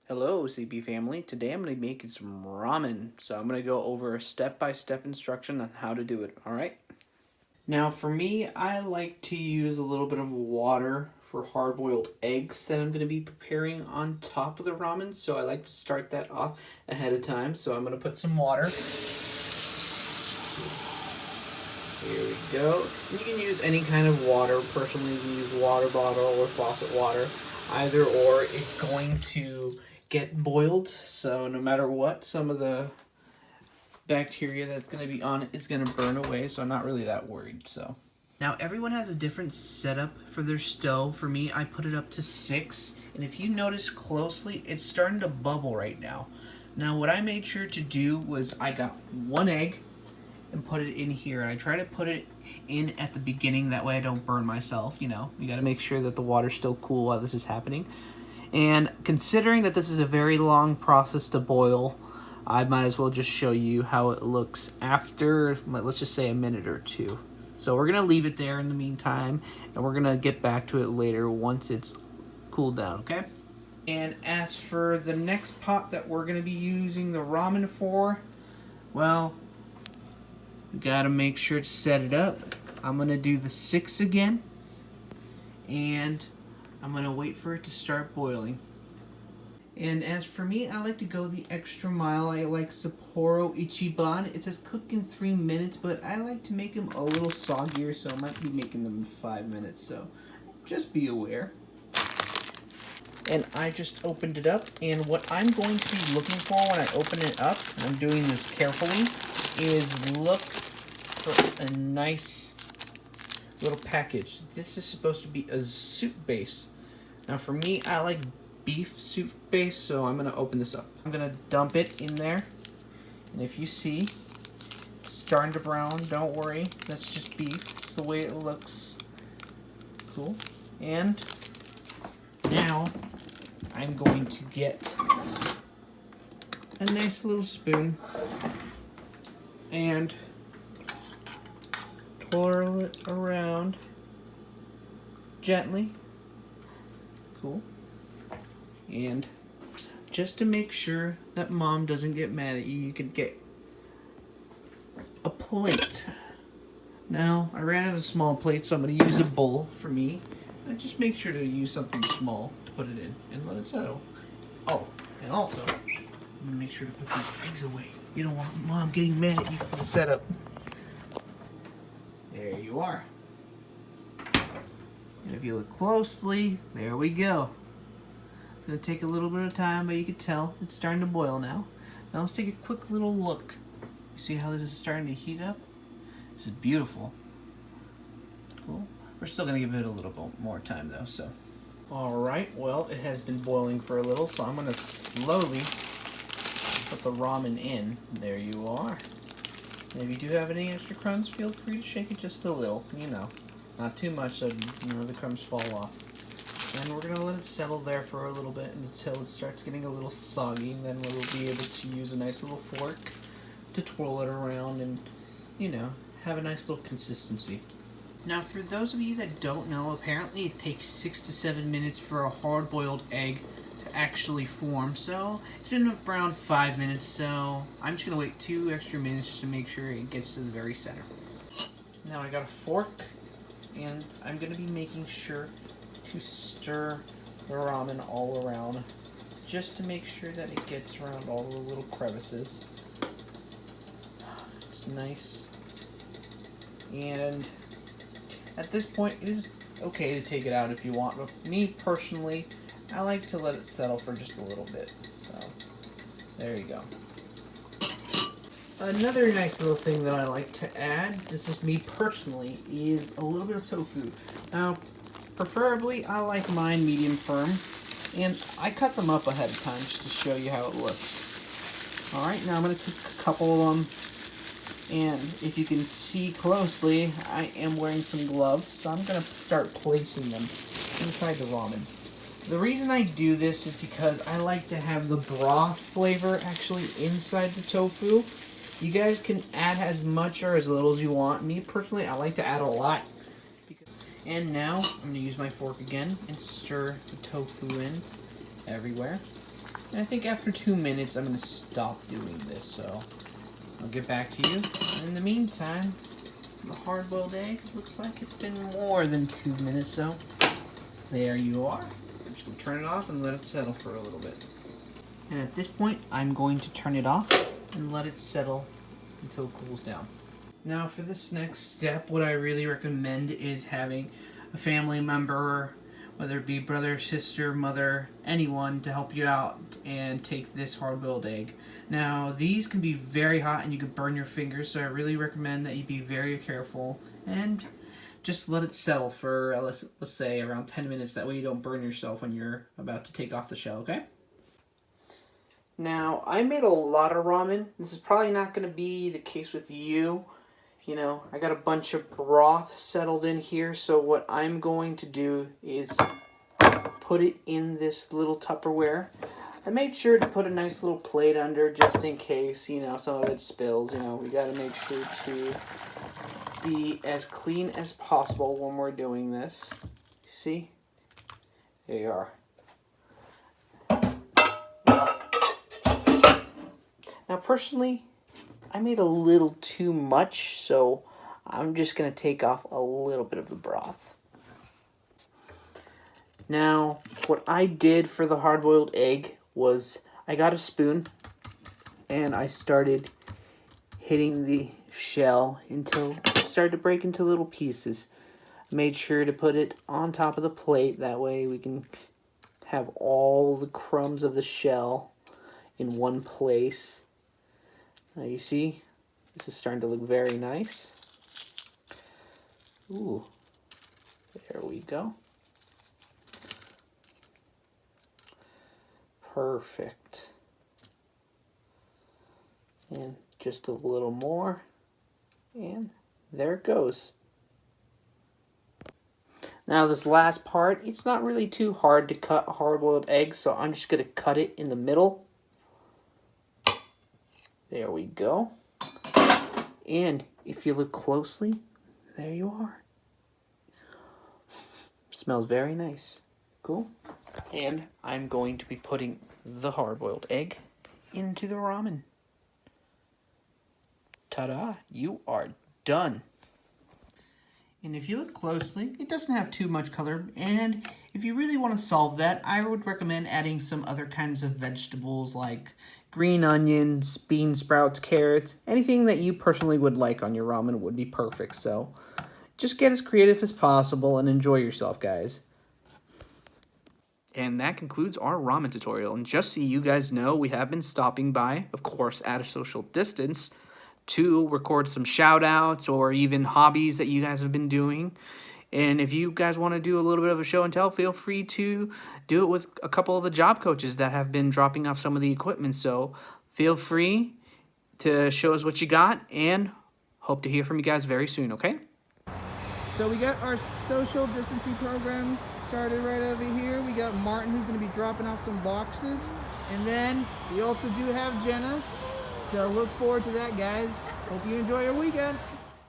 Hello, CB family. Today I'm going to be making some ramen. So I'm going to go over a step-by-step instruction on how to do it, all right? Now for me, I like to use a little bit of water for hard-boiled eggs that I'm going to be preparing on top of the ramen. So I like to start that off ahead of time. So I'm going to put some water. Here we go. You can use any kind of water. Personally, you can use water bottle or faucet water. Either or, it's going to get boiled. So no matter what, some of the bacteria that's going to be on it is going to burn away. So I'm not really that worried. So now everyone has a different setup for their stove. For me, I put it up to 6. And if you notice closely, it's starting to bubble right now. Now what I made sure to do was I got 1 egg and put it in here. I try to put it in at the beginning, that way I don't burn myself. You know, you got to make sure that the water's still cool while this is happening. And considering that this is a very long process to boil, I might as well just show you how it looks after, let's just say, a minute or 2. So we're going to leave it there in the meantime, and we're going to get back to it later once it's cooled down, okay? And as for the next pot that we're going to be using the ramen for, well, gotta make sure to set it up. I'm gonna do the 6 again, and I'm gonna wait for it to start boiling. And as for me, I like to go the extra mile. I like Sapporo Ichiban. It says cook in 3 minutes, but I like to make them a little soggier, so I might be making them in 5 minutes, so just be aware. And I just opened it up, and what I'm going to be looking for when I open it up, and I'm doing this carefully, is look for a nice little package. This is supposed to be a soup base. Now for me, I like beef soup base, so I'm gonna open this up. I'm gonna dump it in there, and if you see, it's starting to brown, don't worry, that's just beef. It's the way it looks. Cool. And now I'm going to get a nice little spoon and twirl it around gently. Cool. And just to make sure that mom doesn't get mad at you, you could get a plate. Now, I ran out of small plates, so I'm going to use a bowl for me. And just make sure to use something small to put it in and let it settle. Oh, and also, I'm going to make sure to put these eggs away. You don't want mom getting mad at you for the setup. There you are. And if you look closely, there we go. It's going to take a little bit of time, but you can tell it's starting to boil now. Now let's take a quick little look. You see how this is starting to heat up? This is beautiful. Cool. We're still going to give it a little bit more time though, so. Alright, well, it has been boiling for a little, so I'm going to slowly put the ramen in. There you are. And if you do have any extra crumbs, feel free to shake it just a little, you know. Not too much so the crumbs fall off. And we're going to let it settle there for a little bit until it starts getting a little soggy, and then we'll be able to use a nice little fork to twirl it around and, you know, have a nice little consistency. Now, for those of you that don't know, apparently it takes 6 to 7 minutes for a hard-boiled egg to actually form. So it's been around 5 minutes, so I'm just going to wait 2 extra minutes just to make sure it gets to the very center. Now I got a fork, and I'm going to be making sure to stir the ramen all around just to make sure that it gets around all the little crevices. It's nice. And at this point, it is okay to take it out if you want, but me personally, I like to let it settle for just a little bit. So, there you go. Another nice little thing that I like to add, this is me personally, is a little bit of tofu. Now, preferably, I like mine medium firm, and I cut them up ahead of time just to show you how it looks. Alright, now I'm going to take a couple of them. And if you can see closely, I am wearing some gloves, so I'm going to start placing them inside the ramen. The reason I do this is because I like to have the broth flavor actually inside the tofu. You guys can add as much or as little as you want. Me personally, I like to add a lot. And now, I'm going to use my fork again and stir the tofu in everywhere. And I think after 2 minutes, I'm going to stop doing this, so I'll get back to you. In the meantime, the hard-boiled egg looks like it's been more than 2 minutes, so there you are. I'm just going to turn it off and let it settle for a little bit. And at this point, I'm going to turn it off and let it settle until it cools down. Now for this next step, what I really recommend is having a family member, whether it be brother, sister, mother, anyone, to help you out and take this hard-boiled egg. Now these can be very hot and you can burn your fingers, so I really recommend that you be very careful and just let it settle for let's say around 10 minutes. That way you don't burn yourself when you're about to take off the shell, okay? Now, I made a lot of ramen. This is probably not going to be the case with you. You know, I got a bunch of broth settled in here, so what I'm going to do is put it in this little Tupperware. I made sure to put a nice little plate under just in case, you know, some of it spills. You know, we got to make sure to be as clean as possible when we're doing this. See? There you are. Now, personally, I made a little too much, so I'm just going to take off a little bit of the broth. Now, what I did for the hard-boiled egg was I got a spoon and I started hitting the shell until it started to break into little pieces. I made sure to put it on top of the plate, that way we can have all the crumbs of the shell in one place. Now you see, this is starting to look very nice. Ooh, there we go. Perfect. And just a little more, and there it goes. Now this last part, it's not really too hard to cut hard-boiled eggs, so I'm just going to cut it in the middle. There we go. And if you look closely, there you are. Smells very nice. Cool. And I'm going to be putting the hard-boiled egg into the ramen. Ta-da! You are done. And if you look closely, it doesn't have too much color. And if you really want to solve that, I would recommend adding some other kinds of vegetables like green onions, bean sprouts, carrots. Anything that you personally would like on your ramen would be perfect. So just get as creative as possible and enjoy yourself, guys. And that concludes our ramen tutorial. And just so you guys know, we have been stopping by, of course, at a social distance, to record some shout outs or even hobbies that you guys have been doing. And if you guys want to do a little bit of a show and tell, feel free to do it with a couple of the job coaches that have been dropping off some of the equipment. So feel free to show us what you got, and hope to hear from you guys very soon, okay? So we got our social distancing program started right over here. We got Martin, who's going to be dropping off some boxes. And then we also do have Jenna. So look forward to that, guys. Hope you enjoy your weekend.